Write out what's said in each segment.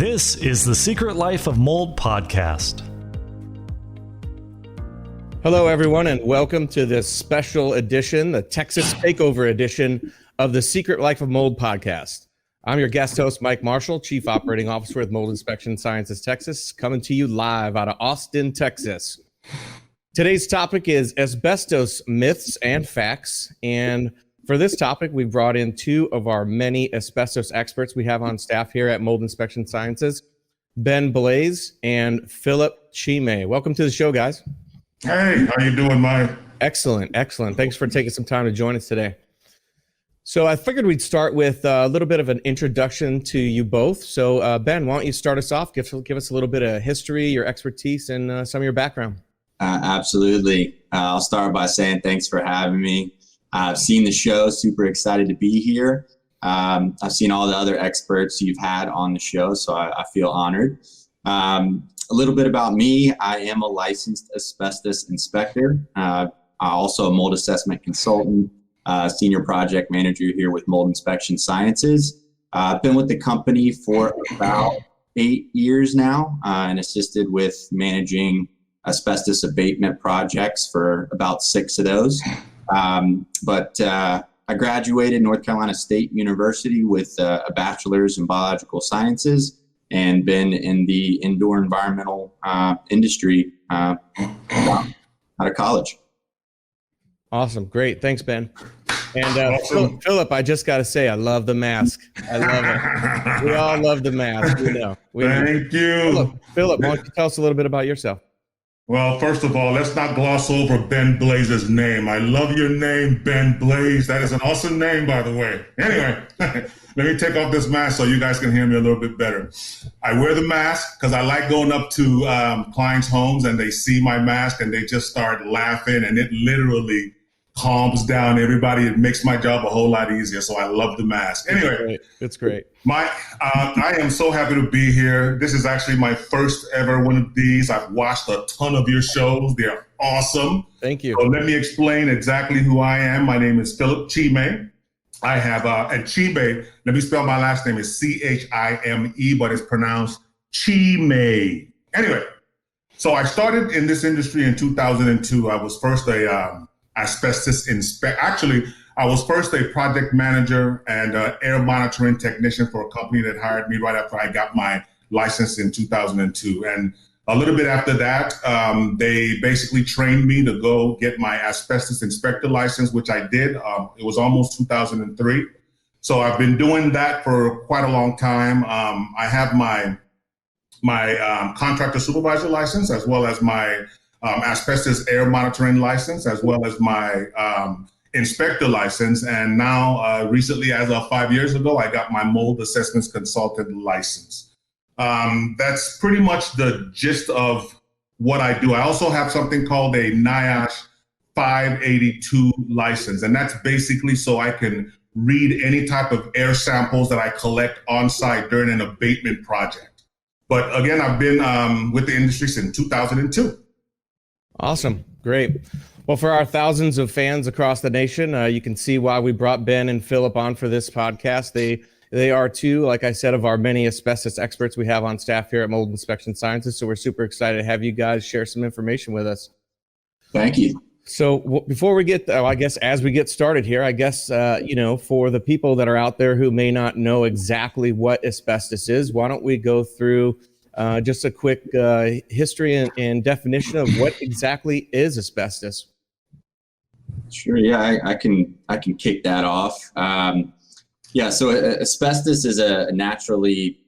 This is the Secret Life of Mold podcast. Hello, everyone, and welcome to this special edition, the Texas Takeover edition of the Secret Life of Mold podcast. I'm your guest host, Mike Marshall, Chief Operating Officer with Mold Inspection Sciences Texas, coming to you live out of Austin, Texas. Today's topic is asbestos myths and facts, and for this topic, we brought in two of our many asbestos experts we have on staff here at Mold Inspection Sciences, Ben Blaiss and Philip Chime. Welcome to the show, guys. Hey, how you doing, Mike? Excellent, excellent. Thanks for taking some time to join us today. So I figured we'd start with a little bit of an introduction to you both. So Ben, why don't you start us off? Give us a little bit of history, your expertise, and some of your background. Absolutely. I'll start by saying thanks for having me. I've seen the show, super excited to be here. I've seen all the other experts you've had on the show, so I feel honored. A little bit about me. I am a licensed asbestos inspector. Also a mold assessment consultant, senior project manager here with Mold Inspection Sciences. I've been with the company for about 8 years now and assisted with managing asbestos abatement projects for about 6 of those. But I graduated North Carolina State University with a bachelor's in biological sciences and been in the indoor environmental industry out of college. Awesome. Great. Thanks, Ben. And Awesome. Philip, I just got to say, I love the mask. I love it. We all love the mask. We know. Thank you. Philip, why don't you tell us a little bit about yourself? Well, first of all, let's not gloss over Ben Blaiss's name. I love your name, Ben Blaiss. That is an awesome name, by the way. Anyway, let me take off this mask so you guys can hear me a little bit better. I wear the mask because I like going up to clients' homes and they see my mask and they just start laughing, and it literally calms down everybody. It makes my job a whole lot easier. So I love the mask. Anyway, it's great. Mike, I am so happy to be here. This is actually my first ever one of these. I've watched a ton of your shows. They're awesome. Thank you. So let me explain exactly who I am. My name is Philip Chime. I have, and Chime, let me spell my last name is Chime, but it's pronounced Chime. Anyway, so I started in this industry in 2002. I was first a asbestos inspector. Actually, I was first a project manager and air monitoring technician for a company that hired me right after I got my license in 2002. And a little bit after that, they basically trained me to go get my asbestos inspector license, which I did. It was almost 2003. So I've been doing that for quite a long time. I have my contractor supervisor license, as well as my asbestos air monitoring license, as well as my inspector license. And now recently, as of 5 years ago, I got my mold assessments consultant license. That's pretty much the gist of what I do. I also have something called a NIOSH 582 license, and that's basically so I can read any type of air samples that I collect on site during an abatement project. But again, I've been with the industry since 2002. Awesome. Great. Well, for our thousands of fans across the nation, you can see why we brought Ben and Philip on for this podcast. They are two, like I said, of our many asbestos experts we have on staff here at Mold Inspection Sciences. So we're super excited to have you guys share some information with us. Thank you. So before we get, I guess, as we get started here, I guess, for the people that are out there who may not know exactly what asbestos is, why don't we go through just a quick history and definition of what exactly is asbestos? Sure. Yeah, I can kick that off. So asbestos is a naturally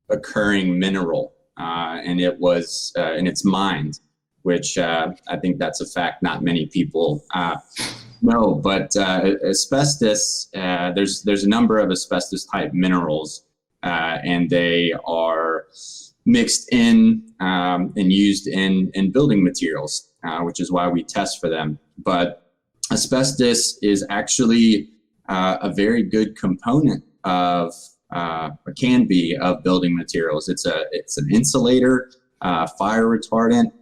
occurring mineral, and it was and it's mined, which I think that's a fact not many people know. But asbestos, there's a number of asbestos type minerals, and they are mixed in and used in building materials, which is why we test for them. But asbestos is actually a very good component of, or can be, of building materials. It's an insulator, fire retardant.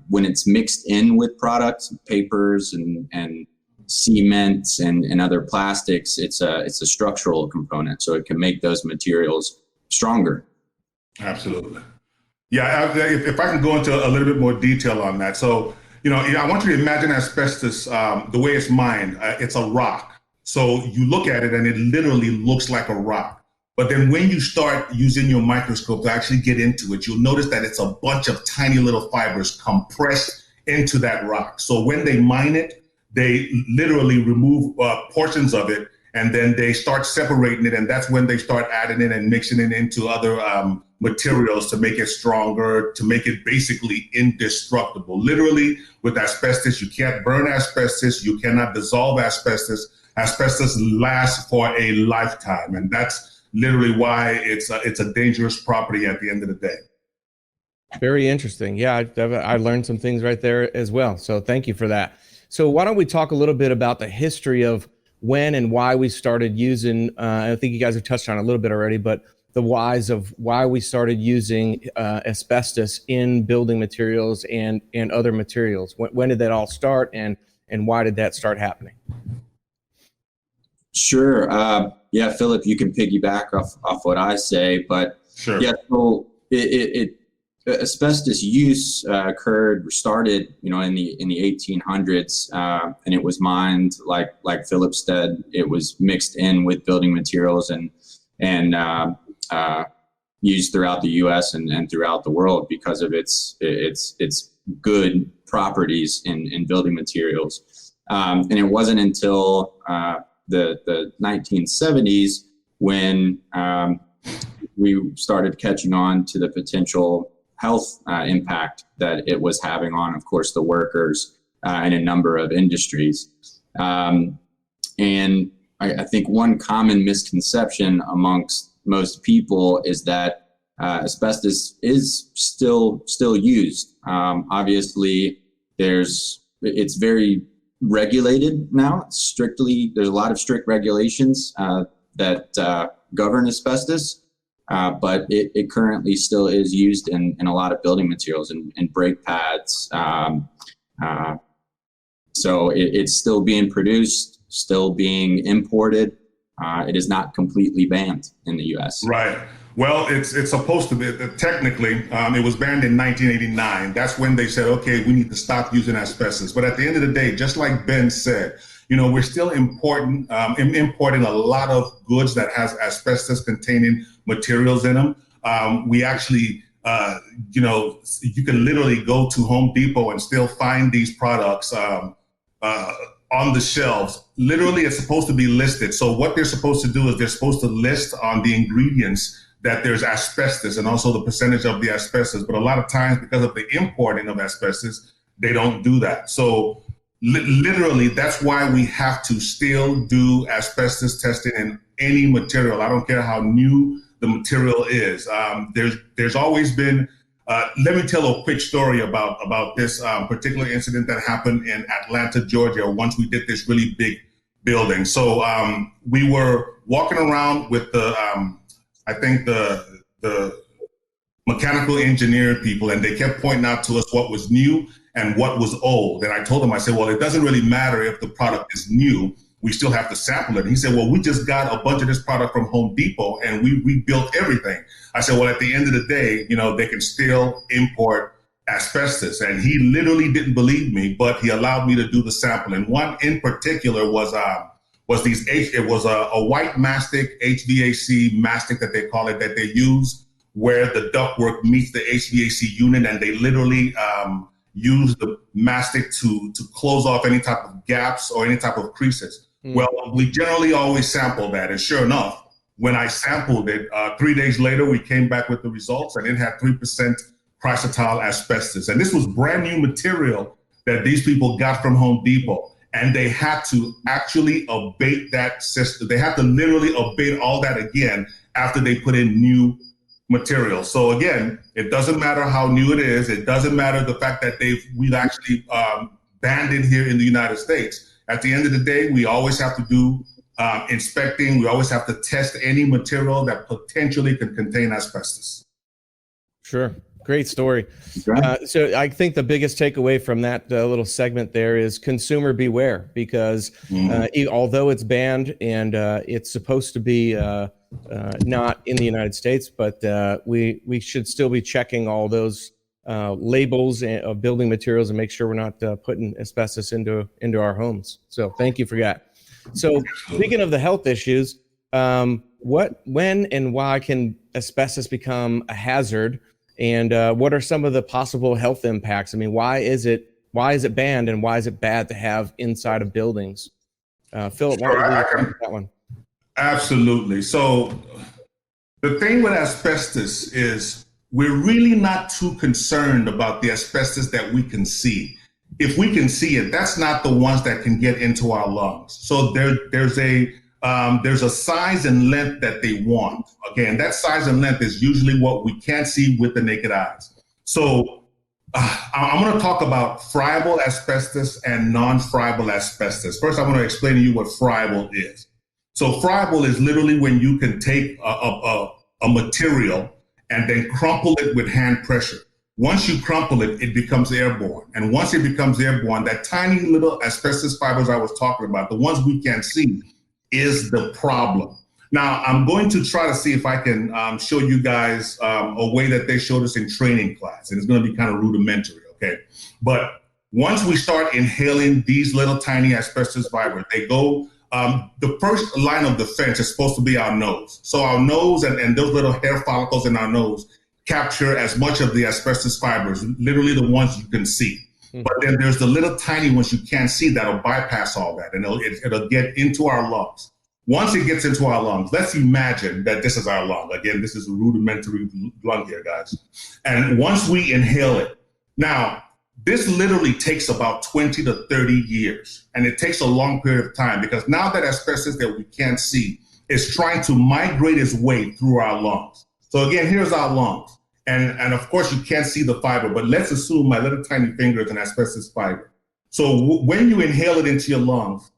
When it's mixed in with products, papers and cement and other plastics, it's a structural component, so it can make those materials stronger. Absolutely. Yeah, if I can go into a little bit more detail on that. So, I want you to imagine asbestos, the way it's mined. It's a rock. So you look at it and it literally looks like a rock. But then when you start using your microscope to actually get into it, you'll notice that it's a bunch of tiny little fibers compressed into that rock. So when they mine it, they literally remove portions of it, and then they start separating it. And that's when they start adding it and mixing it into other materials to make it stronger, to make it basically indestructible. Literally, with asbestos, you can't burn asbestos, you cannot dissolve asbestos. Asbestos lasts for a lifetime, and that's literally why it's a dangerous property at the end of the day. Very interesting. Yeah, I learned some things right there as well. So thank you for that. So why don't we talk a little bit about the history of when and why we started using, I think you guys have touched on it a little bit already, but the whys of why we started using asbestos in building materials and other materials. When did that all start, and why did that start happening? Sure. Yeah, Philip, you can piggyback off what I say, but Sure. Yeah, so asbestos use started, in the 1800s, and it was mined like Philip said. It was mixed in with building materials and used throughout the U.S. and throughout the world because of its good properties in building materials. And it wasn't until the 1970s when we started catching on to the potential health impact that it was having on, of course, the workers in a number of industries. And I think one common misconception amongst most people is that asbestos is still used. Obviously, it's very regulated now. There's a lot of strict regulations that govern asbestos, but it currently still is used in a lot of building materials and brake pads. So it's still being produced, still being imported. It is not completely banned in the U.S. Right. Well, it's supposed to be. Technically, it was banned in 1989. That's when they said, okay, we need to stop using asbestos. But at the end of the day, just like Ben said, we're still importing a lot of goods that has asbestos containing materials in them. We actually, you can literally go to Home Depot and still find these products on the shelves. Literally, it's supposed to be listed. So what they're supposed to do is they're supposed to list on the ingredients that there's asbestos and also the percentage of the asbestos. But a lot of times, because of the importing of asbestos, they don't do that. So literally, that's why we have to still do asbestos testing in any material. I don't care how new the material is. There's always been, let me tell a quick story about this particular incident that happened in Atlanta, Georgia, once we did this really big building. So we were walking around with I think the mechanical engineer people, and they kept pointing out to us what was new and what was old. And I told him, I said, well, it doesn't really matter if the product is new. We still have to sample it. And he said, well, we just got a bunch of this product from Home Depot and we rebuilt everything. I said, well, at the end of the day, they can still import asbestos. And he literally didn't believe me, but he allowed me to do the sample. And one in particular was a white mastic, HVAC mastic that they call it, that they use where the ductwork meets the HVAC unit, and they literally use the mastic to close off any type of gaps or any type of creases. Well, we generally always sample that, and sure enough, when I sampled it, 3 days later, we came back with the results, and it had 3% chrysotile asbestos. And this was brand new material that these people got from Home Depot. And they had to actually abate that system. They had to literally abate all that again after they put in new material. So again, it doesn't matter how new it is. It doesn't matter the fact that we've actually banned it here in the United States. At the end of the day, we always have to do inspecting. We always have to test any material that potentially could contain asbestos. Sure. great story. So I think the biggest takeaway from that little segment there is consumer beware, because although it's banned and it's supposed to be not in the United States, but we should still be checking all those labels of building materials and make sure we're not putting asbestos into our homes. So thank you for that. So speaking of the health issues, when and why can asbestos become a hazard, and what are some of the possible health impacts? I mean, why is it banned, and why is it bad to have inside of buildings? Philip, why don't you take that one? Absolutely. So the thing with asbestos is we're really not too concerned about the asbestos that we can see. If we can see it, that's not the ones that can get into our lungs. So there's a size and length that they want. Okay, and that size and length is usually what we can't see with the naked eyes. So I'm going to talk about friable asbestos and non-friable asbestos. First, I want to explain to you what friable is. So friable is literally when you can take a material and then crumple it with hand pressure. Once you crumple it, it becomes airborne. And once it becomes airborne, that tiny little asbestos fibers I was talking about, the ones we can't see, is the problem. Now, I'm going to try to see if I can show you guys a way that they showed us in training class. And it's going to be kind of rudimentary, okay? But once we start inhaling these little tiny asbestos fibers, they go, the first line of defense is supposed to be our nose. So our nose and those little hair follicles in our nose capture as much of the asbestos fibers, literally the ones you can see. But then there's the little tiny ones you can't see that'll bypass all that, and it'll get into our lungs. Once it gets into our lungs, let's imagine that this is our lung. Again, this is a rudimentary lung here, guys. And once we inhale it, now, this literally takes about 20 to 30 years, and it takes a long period of time, because now that asbestos that we can't see is trying to migrate its way through our lungs. So again, here's our lungs. And of course, you can't see the fiber, but let's assume my little tiny finger is an asbestos fiber. So when you inhale it into your lungs,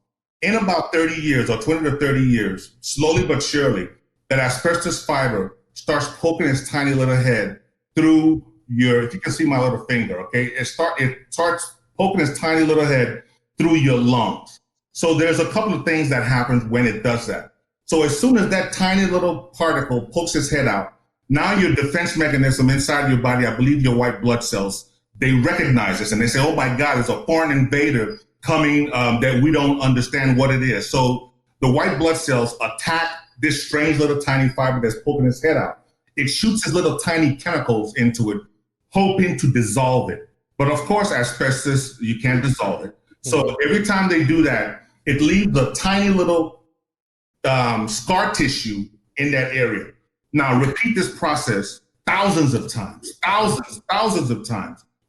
in about 30 years or 20 to 30 years, slowly but surely, that asbestos fiber starts poking its tiny little head through if you can see my little finger, okay? It starts poking its tiny little head through your lungs. So there's a couple of things that happens when it does that. So as soon as that tiny little particle pokes its head out, now your defense mechanism inside your body, I believe your white blood cells, they recognize this and they say, oh my God, there's a foreign invader coming that we don't understand what it is. So the white blood cells attack this strange little tiny fiber that's poking its head out. It shoots its little tiny chemicals into it, hoping to dissolve it. But of course, asbestos, you can't dissolve it. So every time they do that, it leaves a tiny little scar tissue in that area. Now, repeat this process thousands of times.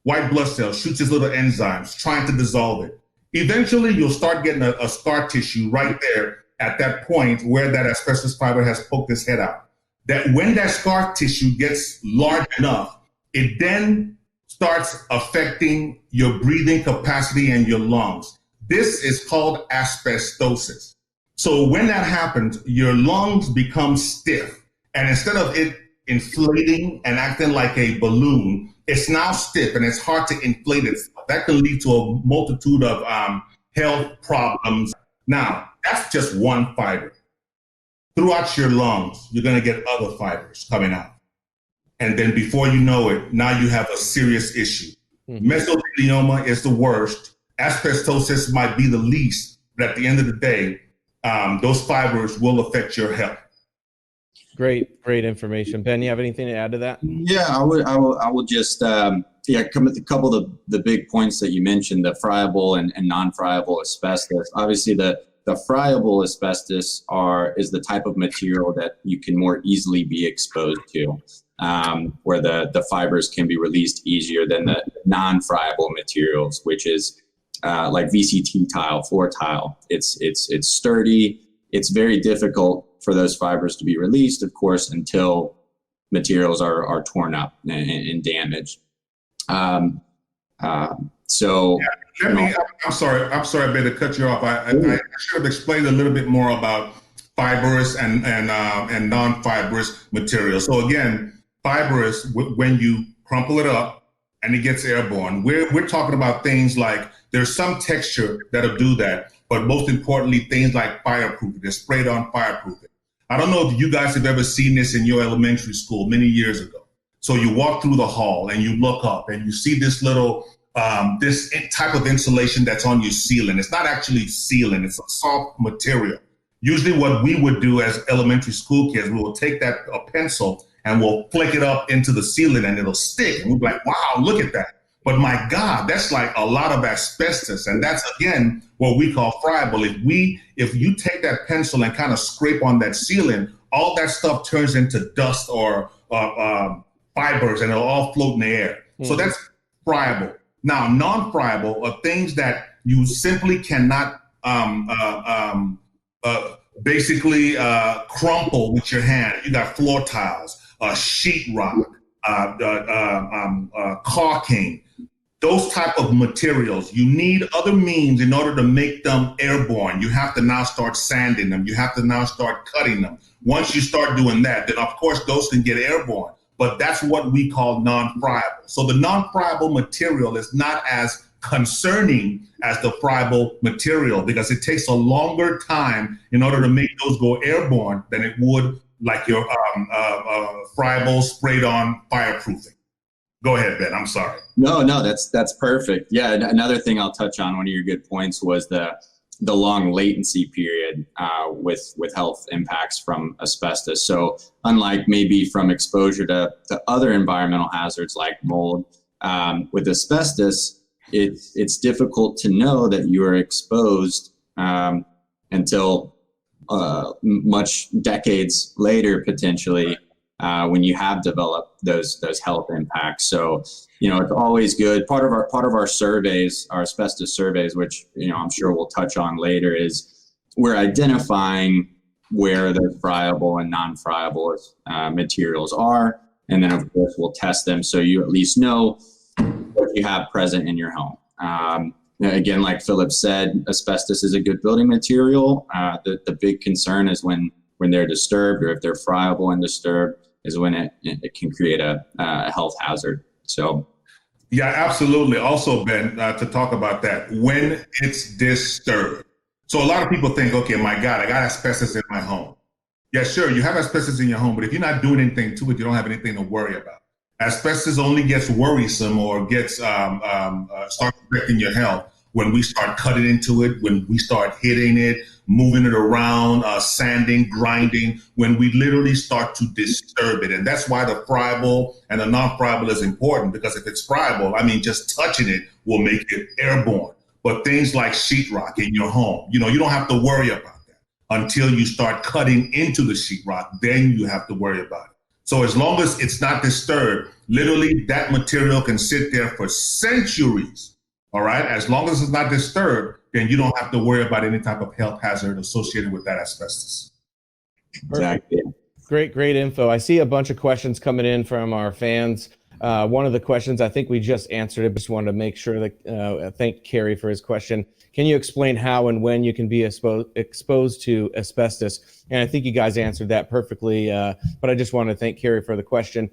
White blood cells shoots its little enzymes trying to dissolve it. Eventually, you'll start getting a scar tissue right there at that point where that asbestos fiber has poked its head out. That when that scar tissue gets large enough, it then starts affecting your breathing capacity and your lungs. This is called asbestosis. So when that happens, your lungs become stiff. And instead of it inflating and acting like a balloon, it's now stiff and it's hard to inflate it. That can lead to a multitude of health problems. Now, that's just one fiber. Throughout your lungs, you're going to get other fibers coming out. And then before you know it, now you have a serious issue. Mesothelioma is the worst. Asbestosis might be the least, but at the end of the day, those fibers will affect your health. Great information. Ben, you have anything to add to that? Yeah, I will just come with a couple of the big points that you mentioned, the friable and non-friable asbestos. Obviously, the friable asbestos is the type of material that you can more easily be exposed to, where the fibers can be released easier than the non-friable materials, which is like VCT tile, floor tile. It's sturdy. It's very difficult for those fibers to be released, of course, until materials are torn up and damaged. I'm sorry, I better cut you off. I should have explained a little bit more about fibrous and non-fibrous materials. So again, fibrous, when you crumple it up, and it gets airborne. We're talking about things like there's some texture that'll do that, but most importantly, things like fireproofing. They're sprayed on fireproofing. I don't know if you guys have ever seen this in your elementary school many years ago. So you walk through the hall and you look up and you see this little, this type of insulation that's on your ceiling. It's not actually ceiling, it's a soft material. Usually what we would do as elementary school kids, we will take a pencil and we'll flick it up into the ceiling and it'll stick. And we'll be like, wow, look at that. But my God, that's like a lot of asbestos. And that's, again, what we call friable. If you take that pencil and kind of scrape on that ceiling, all that stuff turns into dust or fibers, and it'll all float in the air. Mm-hmm. So that's friable. Now, non-friable are things that you simply cannot basically crumple with your hand. You got floor tiles, sheetrock, caulking, those type of materials. You need other means in order to make them airborne. You have to now start sanding them. You have to now start cutting them. Once you start doing that, then of course those can get airborne. But that's what we call non-friable. So the non-friable material is not as concerning as the friable material because it takes a longer time in order to make those go airborne than it would like your friable sprayed on fireproofing. Go ahead, Ben. I'm sorry. No, that's perfect. Yeah, another thing I'll touch on, one of your good points was the long latency period with health impacts from asbestos. So unlike maybe from exposure to other environmental hazards like mold, with asbestos, it's difficult to know that you are exposed until much decades later, potentially, when you have developed those health impacts. So, it's always good. Part of our surveys, our asbestos surveys, which, I'm sure we'll touch on later, is we're identifying where the friable and non-friable materials are. And then, of course, we'll test them so you at least know what you have present in your home. Again, like Philip said, asbestos is a good building material. The big concern is when they're disturbed, or if they're friable and disturbed, is when it can create a health hazard. So, yeah, absolutely. Also, Ben, to talk about that, when it's disturbed. So a lot of people think, okay, my God, I got asbestos in my home. Yeah, sure, you have asbestos in your home, but if you're not doing anything to it, you don't have anything to worry about. Asbestos only gets worrisome or gets starts affecting your health when we start cutting into it, when we start hitting it, moving it around, sanding, grinding, when we literally start to disturb it. And that's why the friable and the non-friable is important, because if it's friable, just touching it will make it airborne. But things like sheetrock in your home, you don't have to worry about that until you start cutting into the sheetrock. Then you have to worry about it. So as long as it's not disturbed, literally that material can sit there for centuries. All right. As long as it's not disturbed, then you don't have to worry about any type of health hazard associated with that asbestos. Exactly. Great info. I see a bunch of questions coming in from our fans. One of the questions, I think we just answered it, but just wanted to make sure that thank Kerry for his question. Can you explain how and when you can be exposed to asbestos? And I think you guys answered that perfectly, but I just want to thank Kerry for the question.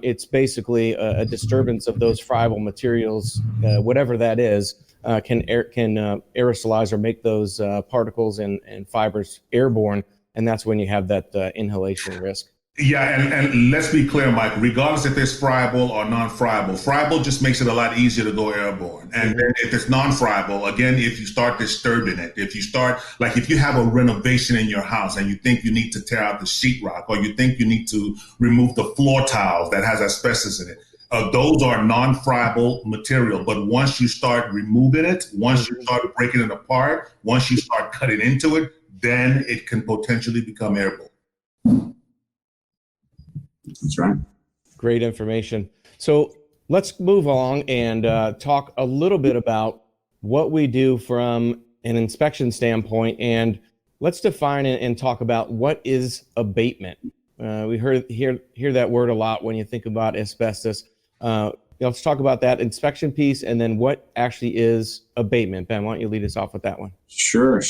It's basically a disturbance of those friable materials, whatever that is, can aerosolize or make those particles and fibers airborne, and that's when you have that inhalation risk. Yeah, and let's be clear, Mike, regardless if it's friable or non-friable, friable just makes it a lot easier to go airborne. And then if it's non-friable, again, if you start disturbing it, if you have a renovation in your house and you think you need to tear out the sheetrock, or you think you need to remove the floor tiles that has asbestos in it, those are non-friable material. But once you start removing it, once you start breaking it apart, once you start cutting into it, then it can potentially become airborne. That's right. Great information. So let's move along and talk a little bit about what we do from an inspection standpoint, and let's define and talk about what is abatement. We hear that word a lot when you think about asbestos. Let's talk about that inspection piece, and then what actually is abatement. Ben, why don't you lead us off with that one? Sure.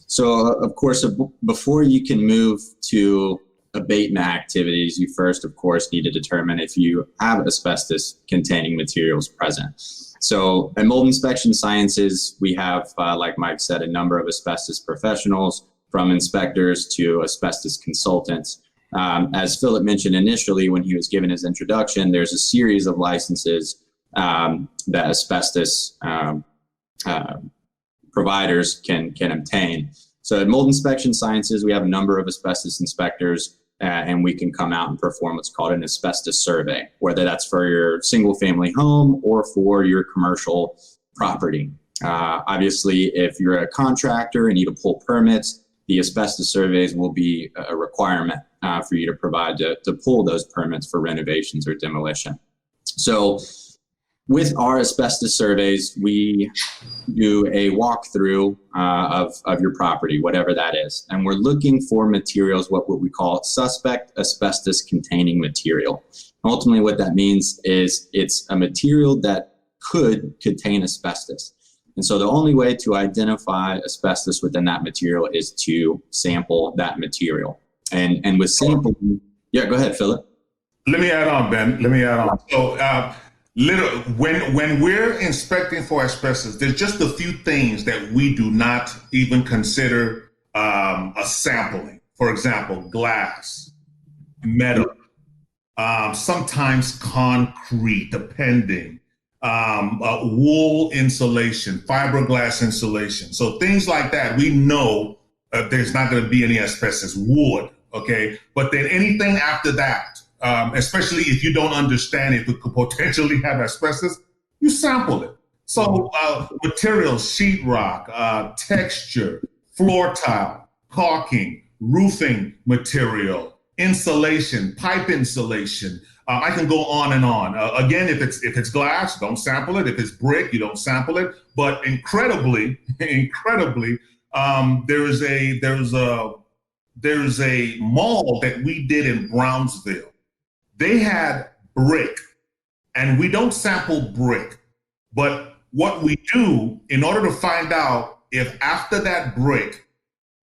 So, of course, before you can move to abatement activities, you first, of course, need to determine if you have asbestos-containing materials present. So at Mold Inspection Sciences, we have, like Mike said, a number of asbestos professionals, from inspectors to asbestos consultants. As Philip mentioned initially when he was given his introduction, there's a series of licenses that asbestos providers can obtain. So at Mold Inspection Sciences, we have a number of asbestos inspectors, and we can come out and perform what's called an asbestos survey, whether that's for your single-family home or for your commercial property. Obviously, if you're a contractor and need to pull permits, the asbestos surveys will be a requirement for you to provide to pull those permits for renovations or demolition. So with our asbestos surveys, we do a walkthrough of your property, whatever that is. And we're looking for materials, what we call suspect asbestos containing material. Ultimately, what that means is it's a material that could contain asbestos. And so the only way to identify asbestos within that material is to sample that material. And with sampling, yeah, go ahead, Philip. Let me add on, Ben. Let me add on. So when we're inspecting for asbestos, there's just a few things that we do not even consider a sampling. For example, glass, metal, sometimes concrete, depending. Wool insulation, fiberglass insulation. So things like that, we know there's not going to be any asbestos. Wood, okay? But then anything after that, especially if you don't understand if it could potentially have asbestos, you sample it. So materials, sheetrock, texture, floor tile, caulking, roofing material, insulation, pipe insulation. I can go on and on. Again, if it's glass, don't sample it. If it's brick, you don't sample it. But incredibly, there's a mall that we did in Brownsville. They had brick, and we don't sample brick. But what we do in order to find out if after that brick,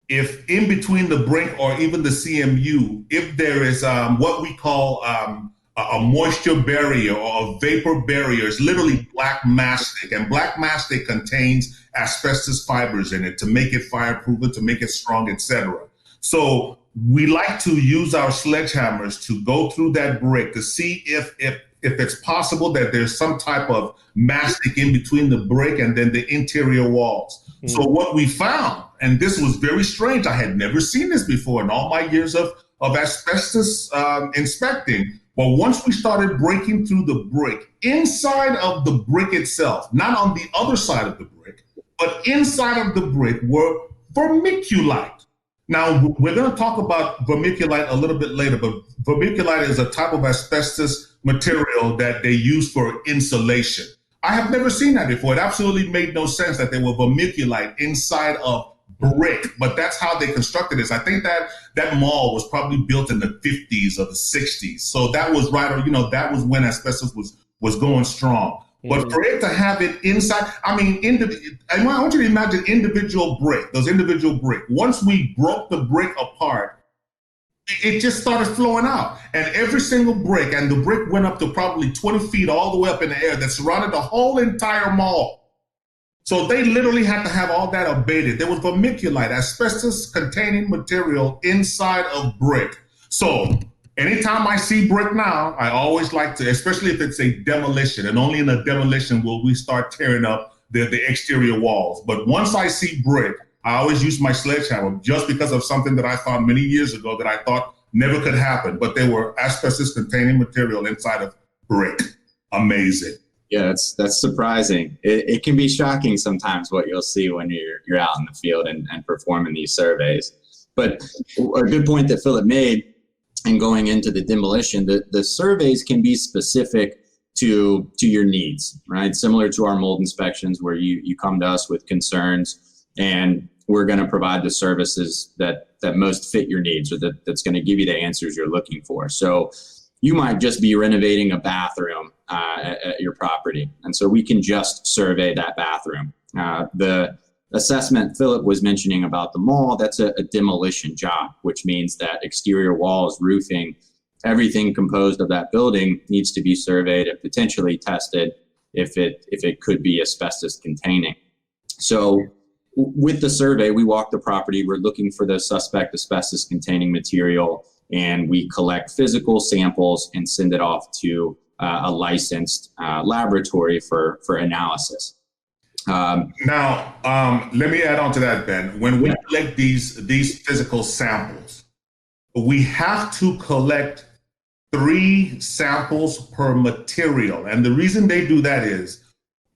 if in between the brick or even the CMU, if there is what we call a moisture barrier or a vapor barrier, is literally black mastic, and black mastic contains asbestos fibers in it to make it fireproof, to make it strong, etc. So we like to use our sledgehammers to go through that brick to see if it's possible that there's some type of mastic in between the brick and then the interior walls. Mm. So what we found, and this was very strange, I had never seen this before in all my years of asbestos inspecting. But once we started breaking through the brick, inside of the brick itself, not on the other side of the brick, but inside of the brick were vermiculite. Now, we're going to talk about vermiculite a little bit later, but vermiculite is a type of asbestos material that they use for insulation. I have never seen that before. It absolutely made no sense that there were vermiculite inside of brick, but that's how they constructed this. I think that mall was probably built in the 50s or the 60s. So that was right, that was when asbestos was going strong. Mm-hmm. But for it to have it inside, I want you to imagine individual brick, those individual brick. Once we broke the brick apart, it just started flowing out. And every single brick, and the brick went up to probably 20 feet all the way up in the air that surrounded the whole entire mall. So they literally had to have all that abated. There was vermiculite, asbestos-containing material inside of brick. So anytime I see brick now, I always like to, especially if it's a demolition, and only in a demolition will we start tearing up the exterior walls. But once I see brick, I always use my sledgehammer just because of something that I found many years ago that I thought never could happen. But there were asbestos-containing material inside of brick. Amazing. Yeah, that's surprising. It can be shocking sometimes what you'll see when you're out in the field and performing these surveys. But a good point that Philip made, and going into the demolition, the surveys can be specific to your needs, right? Similar to our mold inspections, where you come to us with concerns, and we're going to provide the services that most fit your needs, or that's going to give you the answers you're looking for. So you might just be renovating a bathroom at your property, and so we can just survey that bathroom. The assessment Philip was mentioning about the mall, that's a demolition job, which means that exterior walls, roofing, everything composed of that building needs to be surveyed and potentially tested if it could be asbestos containing. So with the survey, we walk the property, we're looking for the suspect asbestos containing material, and we collect physical samples and send it off to a licensed laboratory for analysis. Now, let me add on to that, Ben. When we collect these physical samples, we have to collect 3 samples per material. And the reason they do that is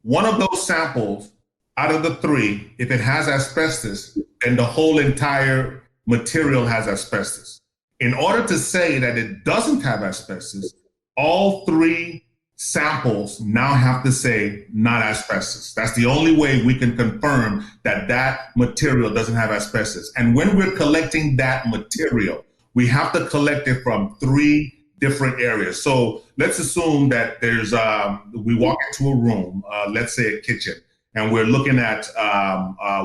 one of those samples out of the 3, if it has asbestos, then the whole entire material has asbestos. In order to say that it doesn't have asbestos, all 3 samples now have to say not asbestos. That's the only way we can confirm that that material doesn't have asbestos. And when we're collecting that material, we have to collect it from 3 different areas. So let's assume that there's we walk into a room, let's say a kitchen, and we're looking at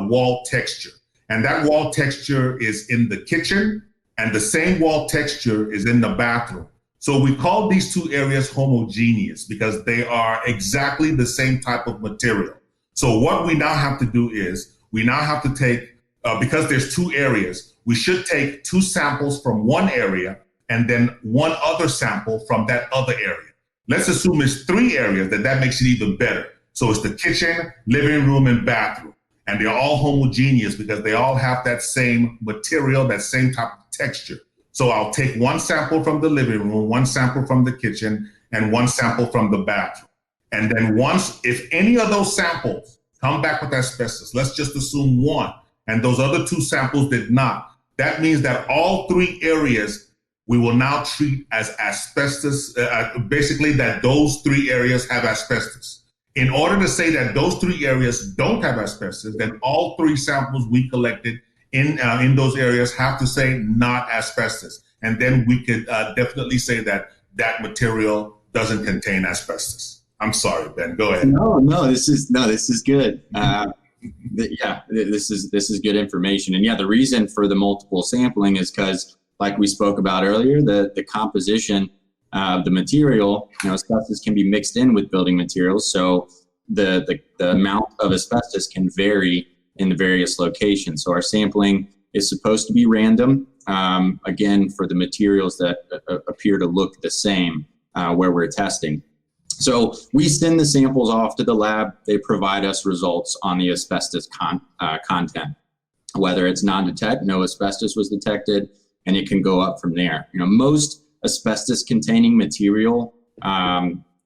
wall texture. And that wall texture is in the kitchen, and the same wall texture is in the bathroom. So we call these 2 areas homogeneous because they are exactly the same type of material. So what we now have to do is we now have to take, because there's 2 areas, we should take 2 samples from one area and then 1 other sample from that other area. Let's assume it's 3 areas, that makes it even better. So it's the kitchen, living room, and bathroom. And they're all homogeneous because they all have that same material, that same type of texture. So I'll take 1 sample from the living room, 1 sample from the kitchen, and 1 sample from the bathroom. And then if any of those samples come back with asbestos, let's just assume 1, and those other 2 samples did not, that means that all 3 areas we will now treat as asbestos, basically that those 3 areas have asbestos. In order to say that those 3 areas don't have asbestos, then all 3 samples we collected in those areas have to say not asbestos. And then we could definitely say that that material doesn't contain asbestos. I'm sorry, Ben, go ahead. No, this is good. This is good information. And the reason for the multiple sampling is because, like we spoke about earlier, the composition of the material, asbestos can be mixed in with building materials. So the amount of asbestos can vary in the various locations. So our sampling is supposed to be random, again, for the materials that appear to look the same where we're testing. So we send the samples off to the lab. They provide us results on the asbestos content, whether it's non-detect, no asbestos was detected, and it can go up from there. Most asbestos containing material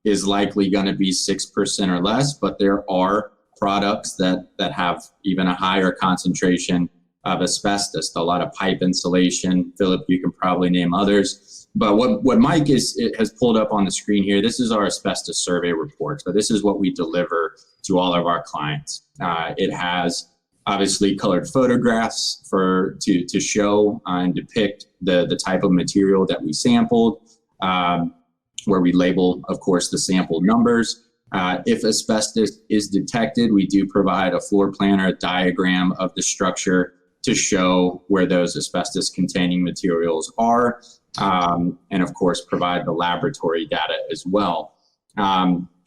is likely going to be 6% or less, but there are products that have even a higher concentration of asbestos, a lot of pipe insulation. Philip, you can probably name others. But what Mike has pulled up on the screen here, this is our asbestos survey report. So this is what we deliver to all of our clients. It has obviously colored photographs to show and depict the type of material that we sampled, where we label, of course, the sample numbers. If asbestos is detected, we do provide a floor plan or a diagram of the structure to show where those asbestos containing materials are, and of course provide the laboratory data as well.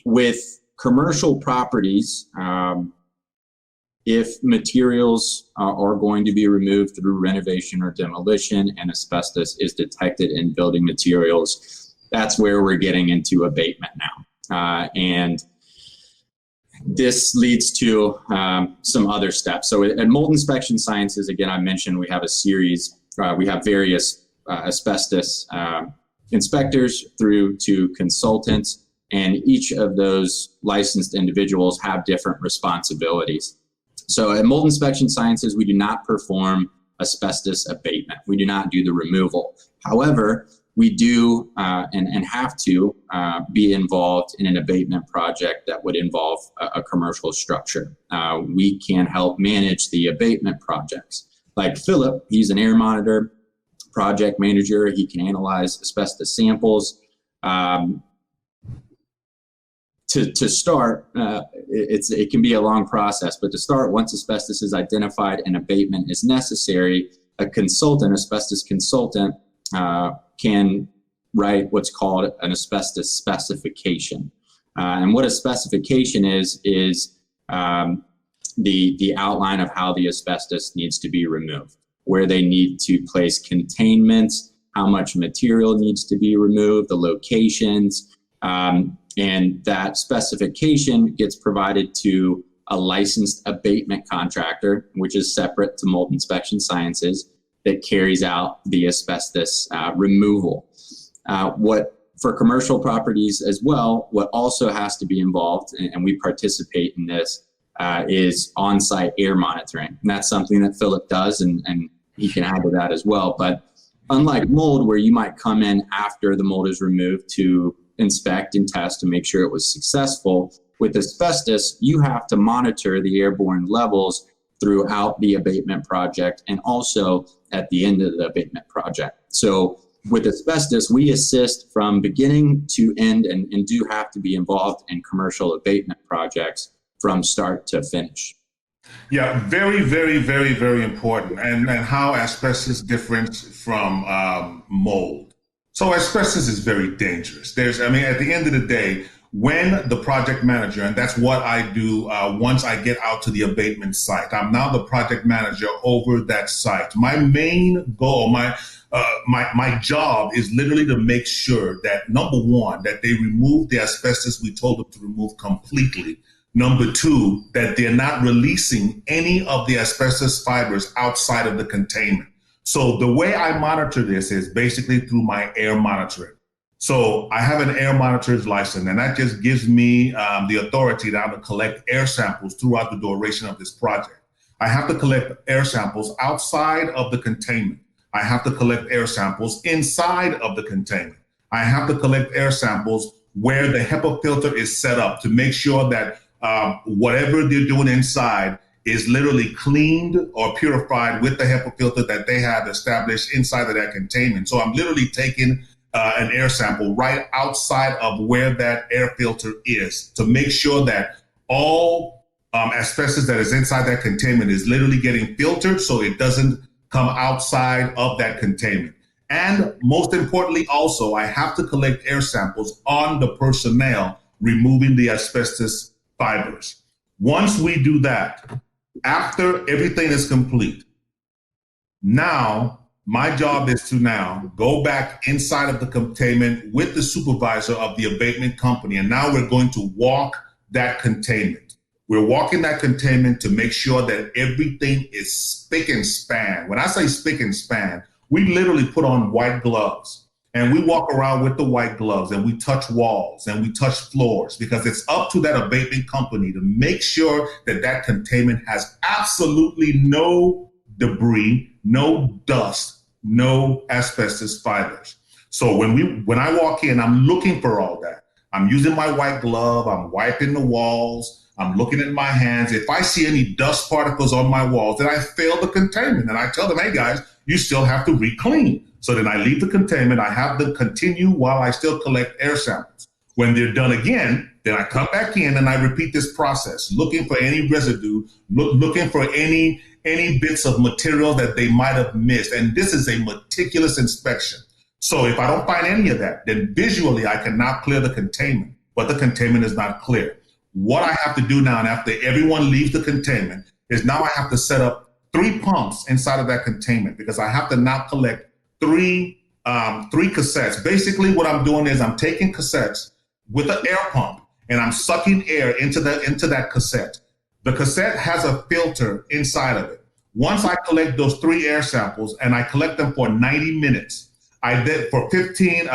With commercial properties, if materials are going to be removed through renovation or demolition and asbestos is detected in building materials, that's where we're getting into abatement now. And this leads to some other steps. So at Mold Inspection Sciences, again, I mentioned we have a series, we have various asbestos inspectors through to consultants, and each of those licensed individuals have different responsibilities. So at Mold Inspection Sciences, we do not perform asbestos abatement. We do not do the removal. However, we do and have to be involved in an abatement project that would involve a commercial structure. We can help manage the abatement projects. Like Philip, he's an air monitor project manager. He can analyze asbestos samples. to start, it can be a long process, but to start, once asbestos is identified and abatement is necessary, asbestos consultant, can write what's called an asbestos specification. And what a specification is the outline of how the asbestos needs to be removed, where they need to place containment, how much material needs to be removed, the locations, and that specification gets provided to a licensed abatement contractor, which is separate to Mold Inspection Sciences, that carries out the asbestos removal. For commercial properties as well, what also has to be involved, and we participate in this, is on-site air monitoring. And that's something that Philip does, and he can add to that as well. But unlike mold, where you might come in after the mold is removed to inspect and test to make sure it was successful, with asbestos, you have to monitor the airborne levels throughout the abatement project and also at the end of the abatement project. So with asbestos, we assist from beginning to end and do have to be involved in commercial abatement projects from start to finish. Yeah, very, very, very, very important. And how asbestos differs from mold. So asbestos is very dangerous. At the end of the day, when the project manager, and that's what I do once I get out to the abatement site, I'm now the project manager over that site. My main goal, my job is literally to make sure that, number one, that they remove the asbestos we told them to remove completely. Number two, that they're not releasing any of the asbestos fibers outside of the containment. So the way I monitor this is basically through my air monitoring. So I have an air monitor's license, and that just gives me the authority now to collect air samples throughout the duration of this project. I have to collect air samples outside of the containment. I have to collect air samples inside of the containment. I have to collect air samples where the HEPA filter is set up to make sure that whatever they're doing inside is literally cleaned or purified with the HEPA filter that they have established inside of that containment. So I'm literally taking an air sample right outside of where that air filter is to make sure that all asbestos that is inside that containment is literally getting filtered so it doesn't come outside of that containment. And most importantly, also, I have to collect air samples on the personnel removing the asbestos fibers. Once we do that, after everything is complete, now my job is to now go back inside of the containment with the supervisor of the abatement company. And now we're going to walk that containment. We're walking that containment to make sure that everything is spick and span. When I say spick and span, we literally put on white gloves and we walk around with the white gloves and we touch walls and we touch floors, because it's up to that abatement company to make sure that that containment has absolutely no debris, no dust, no asbestos fibers. So when I walk in, I'm looking for all that. I'm using my white glove, I'm wiping the walls, I'm looking at my hands. If I see any dust particles on my walls, then I fail the containment. And I tell them, hey guys, you still have to re-clean. So then I leave the containment, I have them continue while I still collect air samples. When they're done again, then I come back in and I repeat this process, looking for any residue, looking for any bits of material that they might have missed. And this is a meticulous inspection. So if I don't find any of that, then visually I can now clear the containment, but the containment is not clear. What I have to do now, and after everyone leaves the containment, is now I have to set up 3 pumps inside of that containment, because I have to now collect three cassettes. Basically what I'm doing is I'm taking cassettes with an air pump and I'm sucking air into that cassette. The cassette has a filter inside of it. Once I collect those 3 air samples and I collect them for 90 minutes, I did for 15,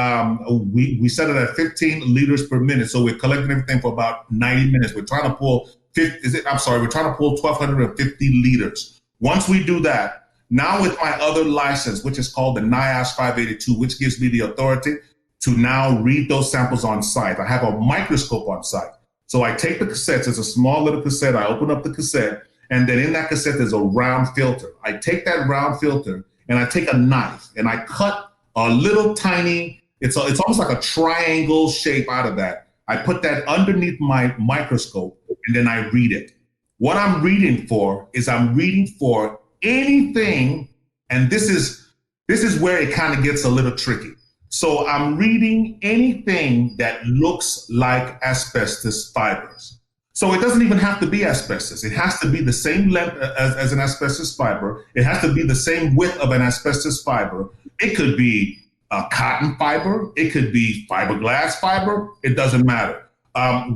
we set it at 15 liters per minute. So we're collecting everything for about 90 minutes. We're trying to pull 1,250 liters. Once we do that, now with my other license, which is called the NIOSH 582, which gives me the authority to now read those samples on site. I have a microscope on site. So I take the cassettes, it's a small little cassette, I open up the cassette, and then in that cassette there's a round filter. I take that round filter and I take a knife and I cut a little tiny, it's almost like a triangle shape out of that. I put that underneath my microscope, and then I read it. What I'm reading for is I'm reading for anything, and this is where it kind of gets a little tricky. So I'm reading anything that looks like asbestos fibers. So it doesn't even have to be asbestos. It has to be the same length as an asbestos fiber. It has to be the same width of an asbestos fiber. It could be a cotton fiber. It could be fiberglass fiber. It doesn't matter.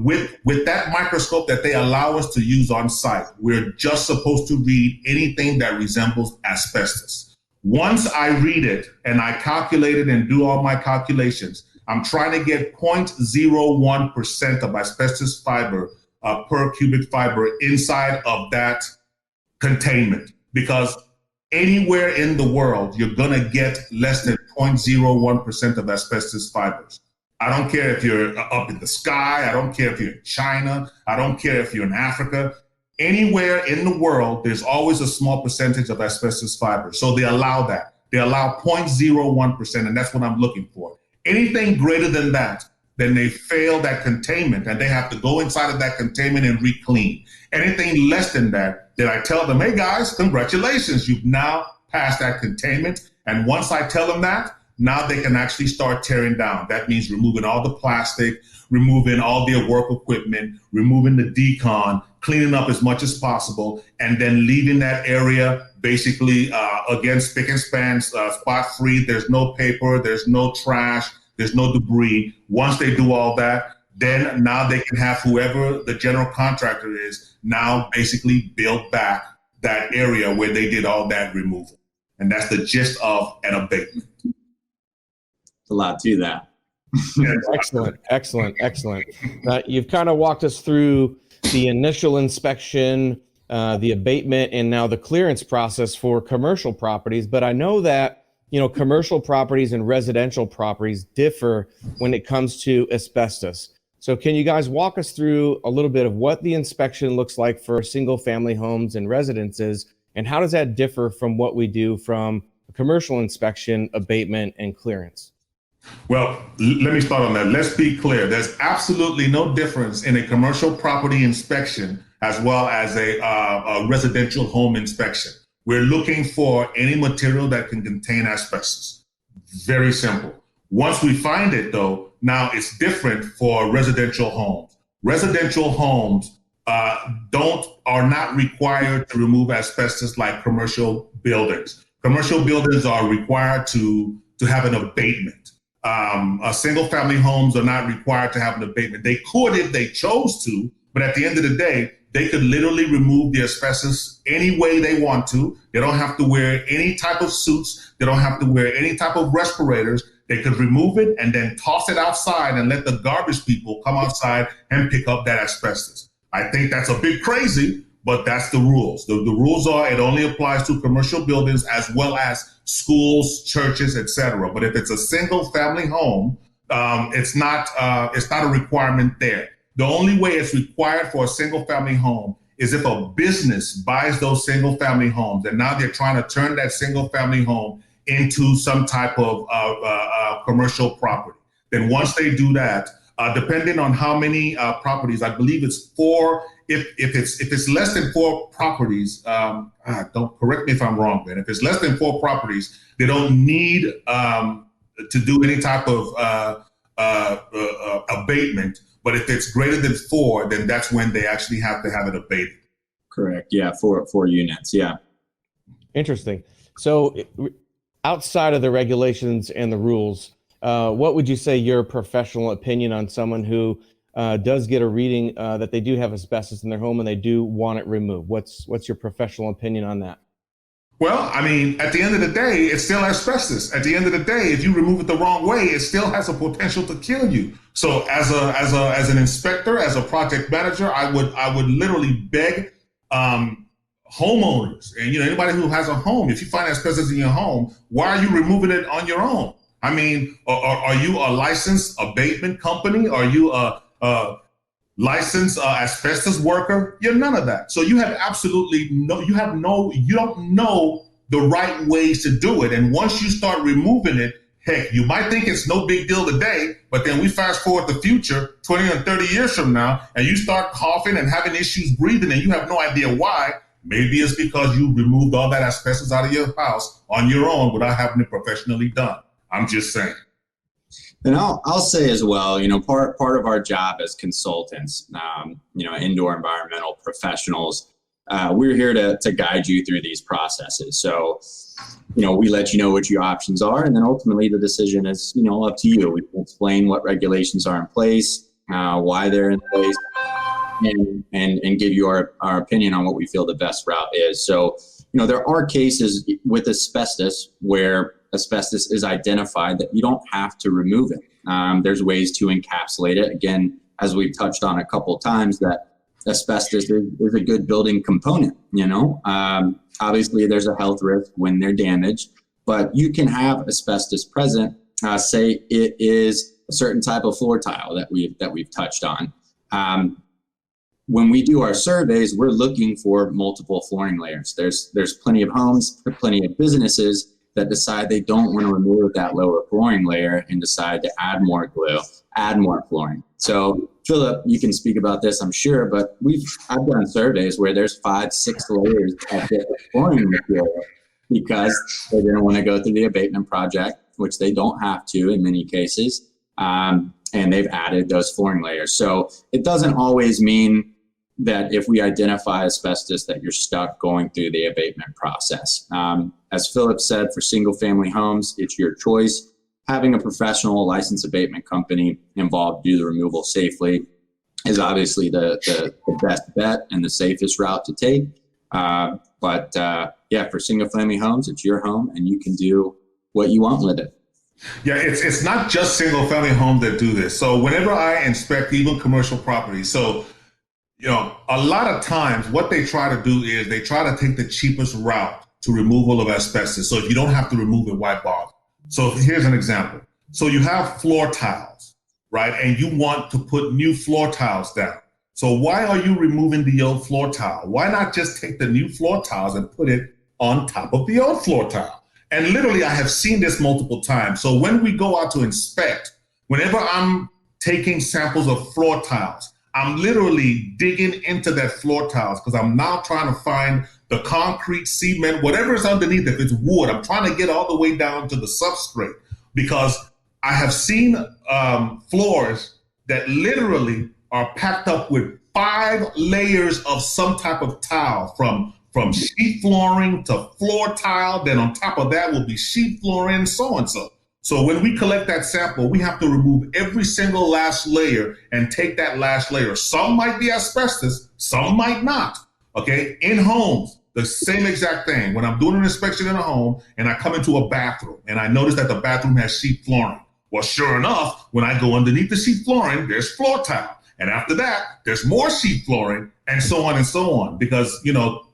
With that microscope that they allow us to use on site, we're just supposed to read anything that resembles asbestos. Once I read it and I calculate it and do all my calculations, I'm trying to get 0.01% of asbestos fiber per cubic fiber inside of that containment, because anywhere in the world, you're gonna get less than 0.01% of asbestos fibers. I don't care if you're up in the sky. I don't care if you're in China. I don't care if you're in Africa. Anywhere in the world, there's always a small percentage of asbestos fiber. So they allow that. They allow 0.01%, and that's what I'm looking for. Anything greater than that, then they fail that containment, and they have to go inside of that containment and re-clean. Anything less than that, then I tell them, hey guys, congratulations, you've now passed that containment. And once I tell them that, now they can actually start tearing down. That means removing all the plastic, removing all their work equipment, removing the decon, cleaning up as much as possible, and then leaving that area basically, again, spick and span, spot free. There's no paper, there's no trash, there's no debris. Once they do all that, then now they can have whoever the general contractor is now basically build back that area where they did all that removal. And that's the gist of an abatement. A lot to that. Excellent. You've kind of walked us through the initial inspection, the abatement, and now the clearance process for commercial properties. But I know that, commercial properties and residential properties differ when it comes to asbestos. So can you guys walk us through a little bit of what the inspection looks like for single family homes and residences, and how does that differ from what we do from a commercial inspection, abatement, and clearance? Well, let me start on that. Let's be clear. There's absolutely no difference in a commercial property inspection as well as a residential home inspection. We're looking for any material that can contain asbestos. Very simple. Once we find it, though, now it's different for residential homes. Residential homes are not required to remove asbestos like commercial buildings. Commercial buildings are required to have an abatement. Single family homes are not required to have an abatement. They could if they chose to, but at the end of the day, they could literally remove the asbestos any way they want to. They don't have to wear any type of suits. They don't have to wear any type of respirators. They could remove it and then toss it outside and let the garbage people come outside and pick up that asbestos. I think that's a bit crazy, but that's the rules. The rules are it only applies to commercial buildings as well as schools, churches, etc. But if it's a single family home, it's not a requirement there. The only way it's required for a single family home is if a business buys those single family homes and now they're trying to turn that single family home into some type of commercial property. Then once they do that, depending on how many properties, I believe it's 4. If it's less than 4 properties, don't correct me if I'm wrong, Ben. If it's less than 4 properties, they don't need to do any type of abatement. But if it's greater than 4, then that's when they actually have to have it abated. Correct. Yeah, 4 units. Yeah. Interesting. So outside of the regulations and the rules, what would you say your professional opinion on someone who does get a reading that they do have asbestos in their home and they do want it removed? What's your professional opinion on that? Well, I mean, at the end of the day, it's still asbestos. At the end of the day, if you remove it the wrong way, it still has a potential to kill you. So as an inspector, as a project manager, I would literally beg homeowners and anybody who has a home, if you find asbestos in your home, why are you removing it on your own? I mean, are you a licensed abatement company? Are you a licensed asbestos worker? You're none of that. So you have absolutely you don't know the right ways to do it. And once you start removing it, Heck, you might think it's no big deal today, but then we fast forward the future 20 or 30 years from now, and you start coughing and having issues breathing, and you have no idea why. Maybe it's because you removed all that asbestos out of your house on your own without having it professionally done. I'm just saying. And I'll say as well, part of our job as consultants, indoor environmental professionals, we're here to guide you through these processes. So, we let you know what your options are, and then ultimately the decision is, up to you. We can explain what regulations are in place, why they're in place, and give you our opinion on what we feel the best route is. So, there are cases with asbestos where asbestos is identified that you don't have to remove it. There's ways to encapsulate it. Again, as we've touched on a couple of times, that asbestos is a good building component. Obviously there's a health risk when they're damaged, but you can have asbestos present. Say it is a certain type of floor tile that we've touched on. When we do our surveys, we're looking for multiple flooring layers. There's plenty of homes, plenty of businesses that decide they don't want to remove that lower flooring layer and decide to add more glue, add more flooring. So Philip, you can speak about this, I'm sure, but I've done surveys where there's 5-6 layers of different flooring material because they didn't want to go through the abatement project, which they don't have to in many cases, and they've added those flooring layers. So it doesn't always mean that if we identify asbestos that you're stuck going through the abatement process. As Philip said, for single family homes, it's your choice. Having a professional licensed abatement company involved to do the removal safely is obviously the best bet and the safest route to take. But for single family homes, it's your home and you can do what you want with it. Yeah, it's not just single family homes that do this. So whenever I inspect even commercial properties, so a lot of times what they try to do is they try to take the cheapest route to removal of asbestos. So if you don't have to remove it, why bother? So here's an example. So you have floor tiles, right? And you want to put new floor tiles down. So why are you removing the old floor tile? Why not just take the new floor tiles and put it on top of the old floor tile? And literally, I have seen this multiple times. So when we go out to inspect, whenever I'm taking samples of floor tiles, I'm literally digging into that floor tiles because I'm now trying to find the concrete, cement, whatever is underneath. If it's wood, I'm trying to get all the way down to the substrate because I have seen floors that literally are packed up with 5 layers of some type of tile from sheet flooring to floor tile. Then on top of that will be sheet flooring, so and so. So when we collect that sample, we have to remove every single last layer and take that last layer. Some might be asbestos, some might not, okay? In homes, the same exact thing. When I'm doing an inspection in a home and I come into a bathroom and I notice that the bathroom has sheet flooring. Well, sure enough, when I go underneath the sheet flooring, there's floor tile. And after that, there's more sheet flooring and so on and so on. Because,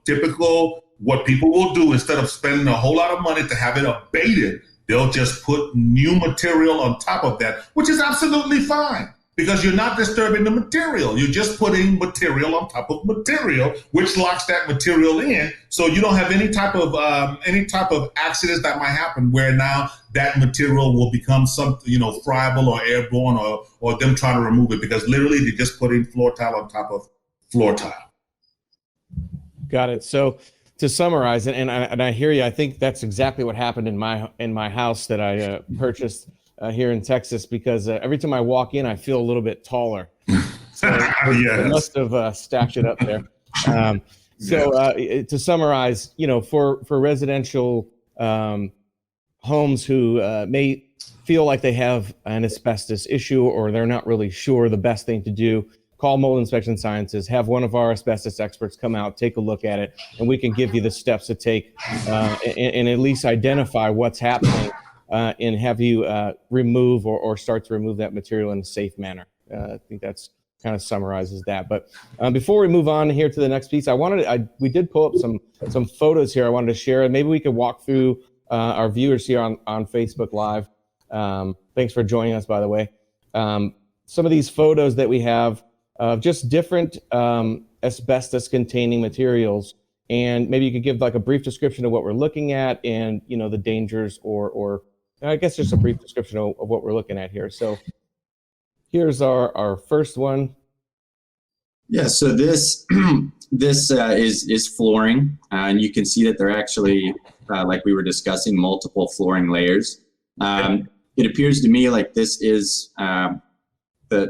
typical what people will do instead of spending a whole lot of money to have it abated, they'll just put new material on top of that, which is absolutely fine because you're not disturbing the material. You're just putting material on top of material, which locks that material in. So you don't have any type of accidents that might happen where now that material will become something, friable or airborne or them trying to remove it because literally they're just putting floor tile on top of floor tile. Got it. So to summarize, and I hear you, I think that's exactly what happened in my house that I purchased here in Texas because every time I walk in, I feel a little bit taller. So I must have stacked it up there. To summarize, for residential homes who may feel like they have an asbestos issue or they're not really sure, the best thing to do, call Mold Inspection Sciences, have one of our asbestos experts come out, take a look at it, and we can give you the steps to take and at least identify what's happening and have you remove or start to remove that material in a safe manner. I think that's kind of summarizes that. But before we move on here to the next piece, we did pull up some photos here I wanted to share, and maybe we could walk through our viewers here on Facebook Live. Thanks for joining us, by the way. Some of these photos that we have of just different asbestos-containing materials, and maybe you could give like a brief description of what we're looking at and the dangers or I guess just a brief description of what we're looking at here. So here's our first one. Yeah, so this is flooring, and you can see that they're actually, like we were discussing, multiple flooring layers. It appears to me like this is the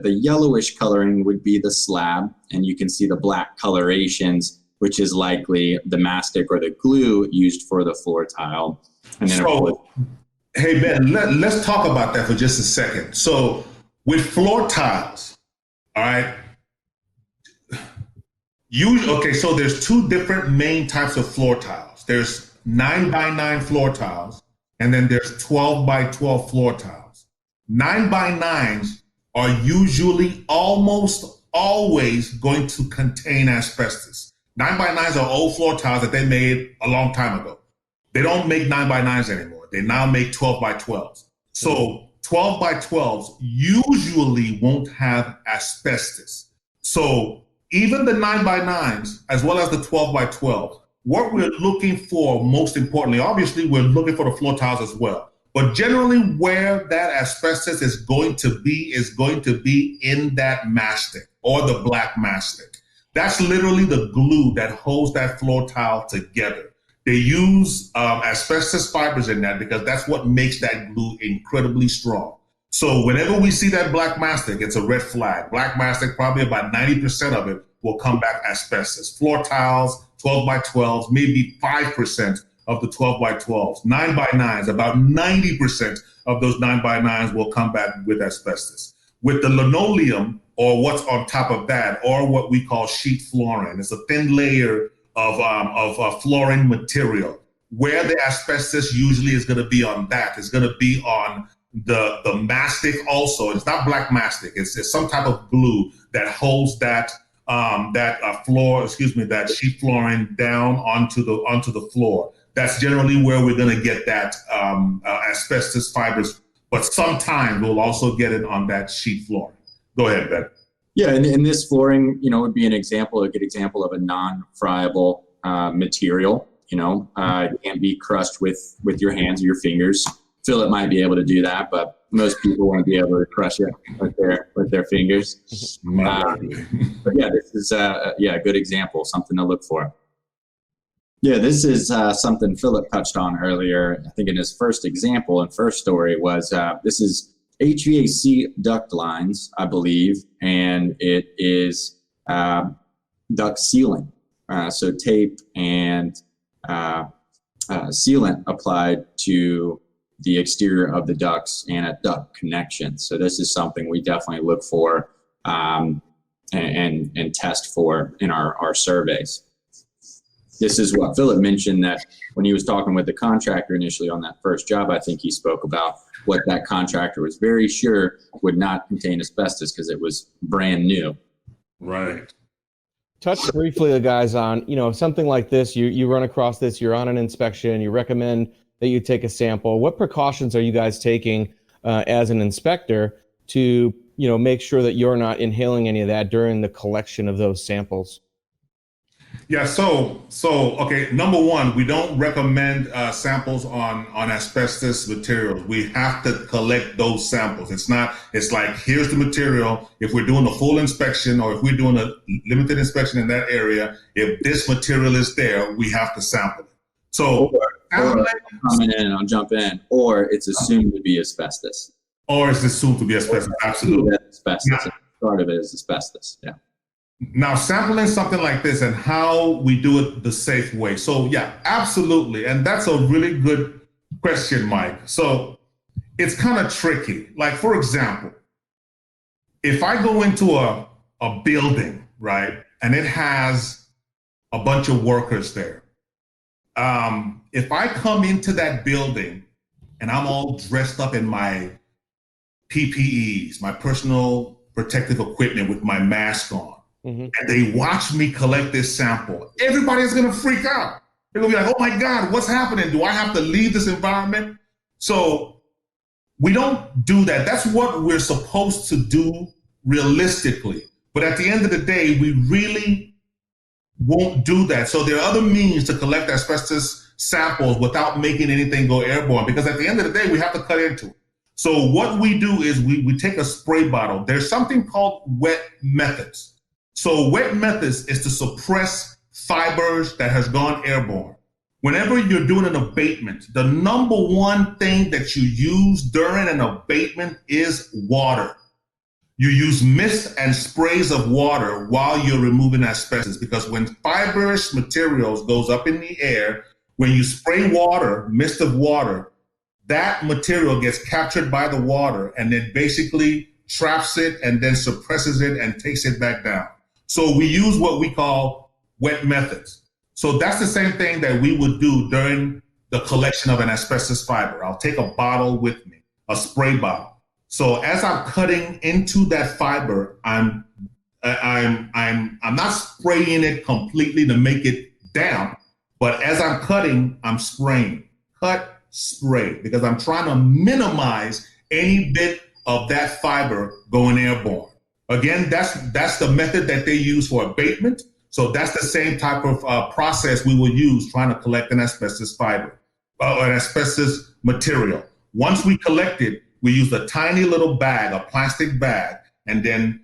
yellowish coloring would be the slab, and you can see the black colorations, which is likely the mastic or the glue used for the floor tile. And then hey Ben, let's talk about that for just a second. So with floor tiles, all right. So there's two different main types of floor tiles. There's 9x9 floor tiles, and then there's 12x12 floor tiles. 9x9s are usually almost always going to contain asbestos. 9x9s are old floor tiles that they made a long time ago. They don't make 9x9s anymore. They now make 12x12s. So 12x12s usually won't have asbestos. So even the 9x9s, as well as the 12x12, what we're looking for, most importantly, obviously, we're looking for the floor tiles as well. But generally, where that asbestos is going to be in that mastic or the black mastic. That's literally the glue that holds that floor tile together. They use asbestos fibers in that because that's what makes that glue incredibly strong. So whenever we see that black mastic, it's a red flag. Black mastic, probably about 90% of it will come back asbestos. Floor tiles, 12x12s, maybe 5% of the 12x12s. 9x9s, about 90% of those 9x9s will come back with asbestos. With the linoleum, or what's on top of that, or what we call sheet flooring, it's a thin layer of flooring material. Where the asbestos usually is going to be on that is going to be on the mastic also. It's not black mastic. It's some type of glue that holds that that sheet flooring down onto the floor. That's generally where we're going to get that asbestos fibers. But sometimes we'll also get it on that sheet flooring. Go ahead, Ben. Yeah, and this flooring, would be a good example of a non-friable material. It can't be crushed with your hands or your fingers. Philip might be able to do that, but most people won't be able to crush it with their fingers. But yeah, this is a good example, something to look for. Yeah, this is something Philip touched on earlier. I think in his first example and first story was this is HVAC duct lines, I believe, and it is duct sealing. So tape and sealant applied to the exterior of the ducts and a duct connection. So this is something we definitely look for and test for in our surveys. This is what Philip mentioned, that when he was talking with the contractor initially on that first job, I think he spoke about what that contractor was very sure would not contain asbestos because it was brand new. Right. Touch briefly, guys, on, something like this, you run across this, you're on an inspection, you recommend that you take a sample. What precautions are you guys taking as an inspector to, make sure that you're not inhaling any of that during the collection of those samples? Yeah, so okay, number one, we don't recommend samples on asbestos materials. We have to collect those samples. It's like, here's the material. If we're doing a full inspection or if we're doing a limited inspection in that area, if this material is there, we have to sample it. So I'll jump in, or it's assumed to be asbestos. Or it's assumed to be asbestos, absolutely. Asbestos. Part of it is asbestos, yeah. Now, sampling something like this and how we do it the safe way. So yeah, absolutely. And that's a really good question, Mike. So it's kind of tricky. Like, for example, if I go into a building, right, and it has a bunch of workers there, if I come into that building and I'm all dressed up in my PPEs, my personal protective equipment with my mask on, and they watch me collect this sample, everybody's going to freak out. They're going to be like, oh my God, what's happening? Do I have to leave this environment? So we don't do that. That's what we're supposed to do realistically. But at the end of the day, we really won't do that. So there are other means to collect asbestos samples without making anything go airborne, because at the end of the day, we have to cut into it. So what we do is we take a spray bottle. There's something called wet methods. So wet methods is to suppress fibers that has gone airborne. Whenever you're doing an abatement, the number one thing that you use during an abatement is water. You use mist and sprays of water while you're removing asbestos, because when fibrous materials goes up in the air, when you spray water, mist of water, that material gets captured by the water and then basically traps it and then suppresses it and takes it back down. So we use what we call wet methods. So that's the same thing that we would do during the collection of an asbestos fiber. I'll take a bottle with me, a spray bottle. So as I'm cutting into that fiber, I'm not spraying it completely to make it damp, but as I'm cutting, I'm spraying. Cut, spray, because I'm trying to minimize any bit of that fiber going airborne. Again, that's the method that they use for abatement. So that's the same type of process we will use trying to collect an asbestos fiber, an asbestos material. Once we collect it, we use a tiny little bag, a plastic bag, and then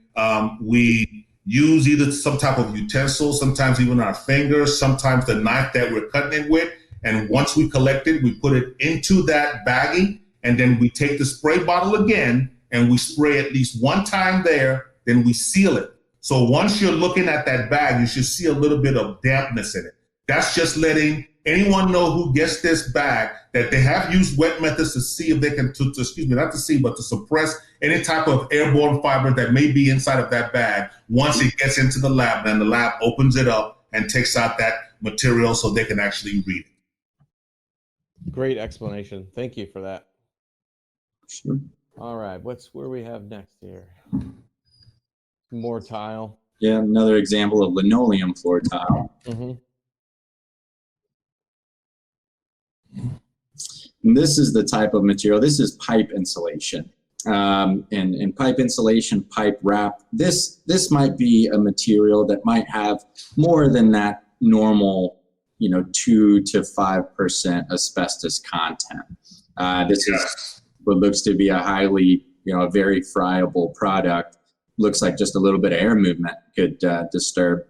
we use either some type of utensil, sometimes even our fingers, sometimes the knife that we're cutting it with. And once we collect it, we put it into that baggie, and then we take the spray bottle again and we spray at least one time there, then we seal it. So once you're looking at that bag, you should see a little bit of dampness in it. That's just letting anyone know who gets this bag that they have used wet methods to see if they can, to suppress any type of airborne fiber that may be inside of that bag once it gets into the lab, and the lab opens it up and takes out that material so they can actually read it. Great explanation. Thank you for that. Sure. All right, where we have next here? More tile. Yeah, another example of linoleum floor tile. Mm-hmm. And this is the type of material. This is pipe insulation. And pipe insulation, pipe wrap. This might be a material that might have more than that normal, 2 to 5% asbestos content. This is what looks to be a highly, a very friable product. Looks like just a little bit of air movement could disturb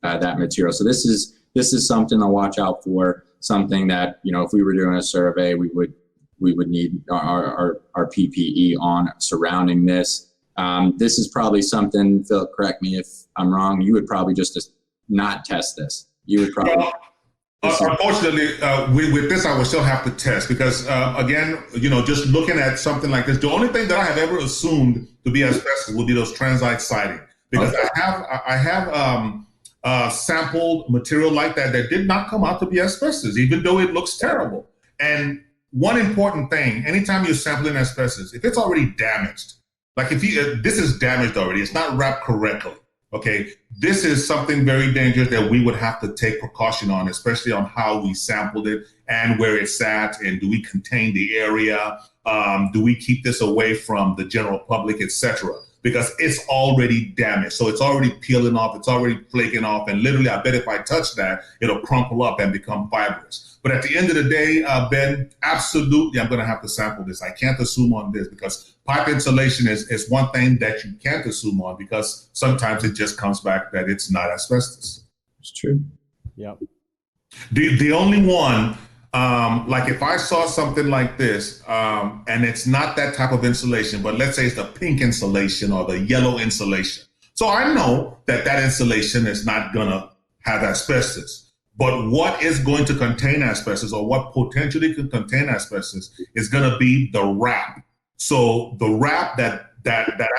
that material. So this is something to watch out for. Something that, if we were doing a survey, we would need our PPE on surrounding this. This is probably something, Philip, correct me if I'm wrong, you would probably just not test this. You would probably. Unfortunately, with this, I would still have to test because, again, just looking at something like this, the only thing that I have ever assumed to be asbestos would be those transite siding, because okay. I have sampled material like that did not come out to be asbestos, even though it looks terrible. And one important thing, anytime you're sampling asbestos, if it's already damaged, like if this is damaged already, it's not wrapped correctly. Okay, this is something very dangerous that we would have to take precaution on, especially on how we sampled it and where it's at, and do we contain the area? Do we keep this away from the general public, etc.? Because it's already damaged. So it's already peeling off, it's already flaking off, and literally, I bet if I touch that, it'll crumple up and become fibrous. But at the end of the day, Ben, absolutely, I'm going to have to sample this. I can't assume on this because pipe insulation is one thing that you can't assume on, because sometimes it just comes back that it's not asbestos. It's true. Yep. The only one, like if I saw something like this, and it's not that type of insulation, but let's say it's the pink insulation or the yellow insulation. So I know that insulation is not going to have asbestos. But what is going to contain asbestos, or what potentially could contain asbestos, is going to be the wrap. So the wrap that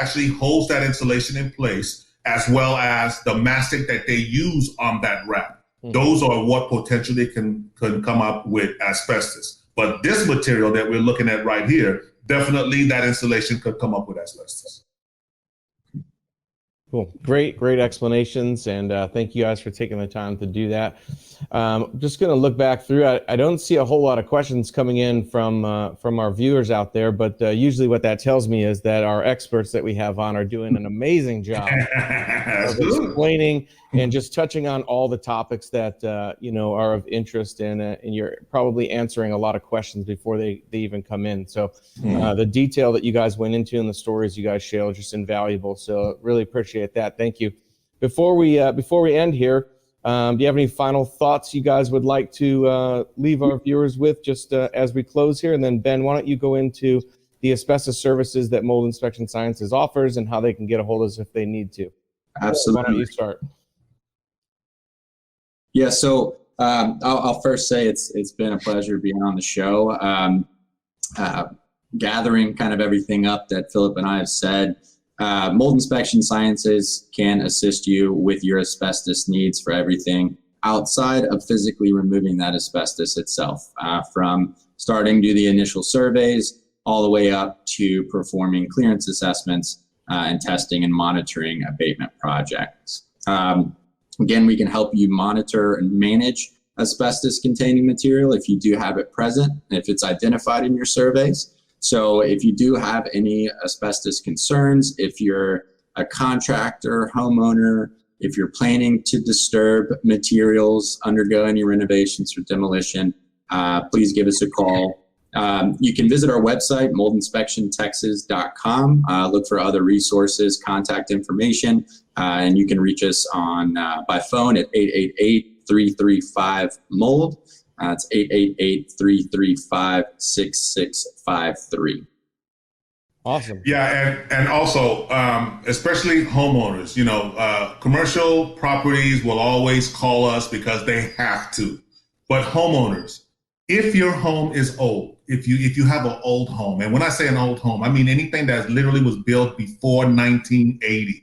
actually holds that insulation in place, as well as the mastic that they use on that wrap. Mm-hmm. Those are what potentially can come up with asbestos. But this material that we're looking at right here, definitely that insulation could come up with asbestos. Cool. Great explanations. And thank you guys for taking the time to do that. Just going to look back through. I don't see a whole lot of questions coming in from our viewers out there, but usually what that tells me is that our experts that we have on are doing an amazing job of explaining and just touching on all the topics that are of interest, and you're probably answering a lot of questions before they even come in. So the detail that you guys went into and the stories you guys share is just invaluable. So really appreciate that. Thank you. Before we end here, do you have any final thoughts you guys would like to leave our viewers with just as we close here? And then Ben, why don't you go into the asbestos services that Mold Inspection Sciences offers and how they can get a hold of us if they need to? Absolutely. Why don't you start? Yeah, so I'll first say it's been a pleasure being on the show. Gathering kind of everything up that Philip and I have said, Mold Inspection Sciences can assist you with your asbestos needs for everything outside of physically removing that asbestos itself, from starting to the initial surveys all the way up to performing clearance assessments and testing and monitoring abatement projects. Again, we can help you monitor and manage asbestos-containing material if you do have it present, if it's identified in your surveys. So if you do have any asbestos concerns, if you're a contractor, homeowner, if you're planning to disturb materials, undergo any renovations or demolition, please give us a call. You can visit our website, moldinspectiontexas.com, look for other resources, contact information, and you can reach us on by phone at 888-335-MOLD. It's 888-335-6653. Awesome. Yeah, and also, especially homeowners, commercial properties will always call us because they have to. But homeowners, if your home is old, if you have an old home, and when I say an old home, I mean anything that literally was built before 1980.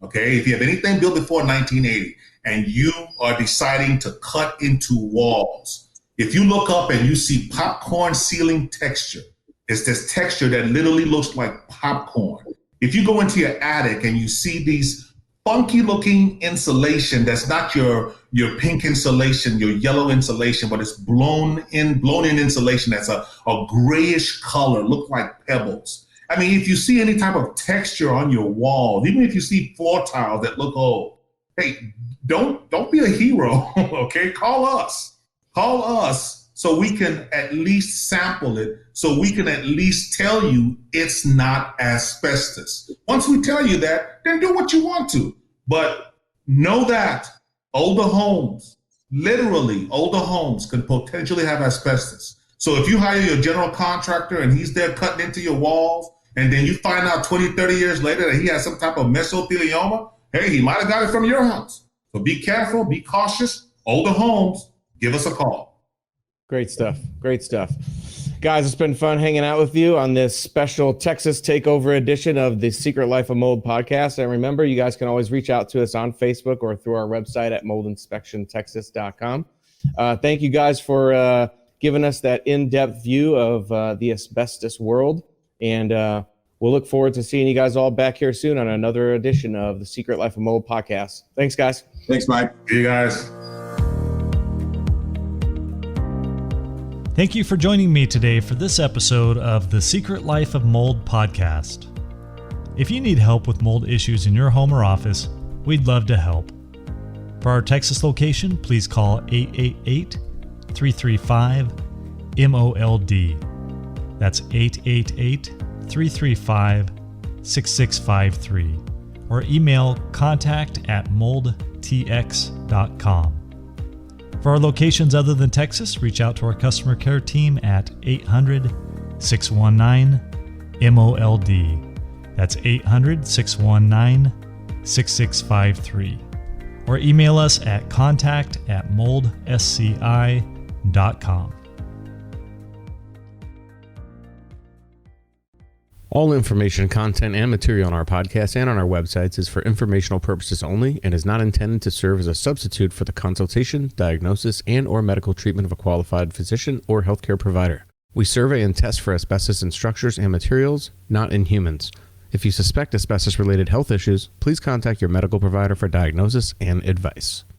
Okay, if you have anything built before 1980 and you are deciding to cut into walls, if you look up and you see popcorn ceiling texture, it's this texture that literally looks like popcorn. If you go into your attic and you see these funky looking insulation, that's not your pink insulation, your yellow insulation, but it's blown in insulation that's a grayish color, look like pebbles. I mean, if you see any type of texture on your walls, even if you see floor tiles that look old, hey, don't be a hero, okay? Call us so we can at least sample it, so we can at least tell you it's not asbestos. Once we tell you that, then do what you want to. But know that older homes, literally older homes, can potentially have asbestos. So if you hire your general contractor and he's there cutting into your walls, and then you find out 20, 30 years later that he has some type of mesothelioma, hey, he might have got it from your house. So be careful, be cautious. Older homes, give us a call. Great stuff. Great stuff. Guys, it's been fun hanging out with you on this special Texas Takeover edition of the Secret Life of Mold podcast. And remember, you guys can always reach out to us on Facebook or through our website at moldinspectiontexas.com. Thank you guys for giving us that in-depth view of the asbestos world. And we'll look forward to seeing you guys all back here soon on another edition of the Secret Life of Mold podcast. Thanks, guys. Thanks, Mike. See you guys. Thank you for joining me today for this episode of the Secret Life of Mold podcast. If you need help with mold issues in your home or office, we'd love to help. For our Texas location, please call 888-335-MOLD. That's 888-335-6653. Or email contact@moldtx.com. For our locations other than Texas, reach out to our customer care team at 800-619-MOLD. That's 800-619-6653. Or email us at contact@moldsci.com. All information, content, and material on our podcast and on our websites is for informational purposes only and is not intended to serve as a substitute for the consultation, diagnosis, and or medical treatment of a qualified physician or healthcare provider. We survey and test for asbestos in structures and materials, not in humans. If you suspect asbestos-related health issues, please contact your medical provider for diagnosis and advice.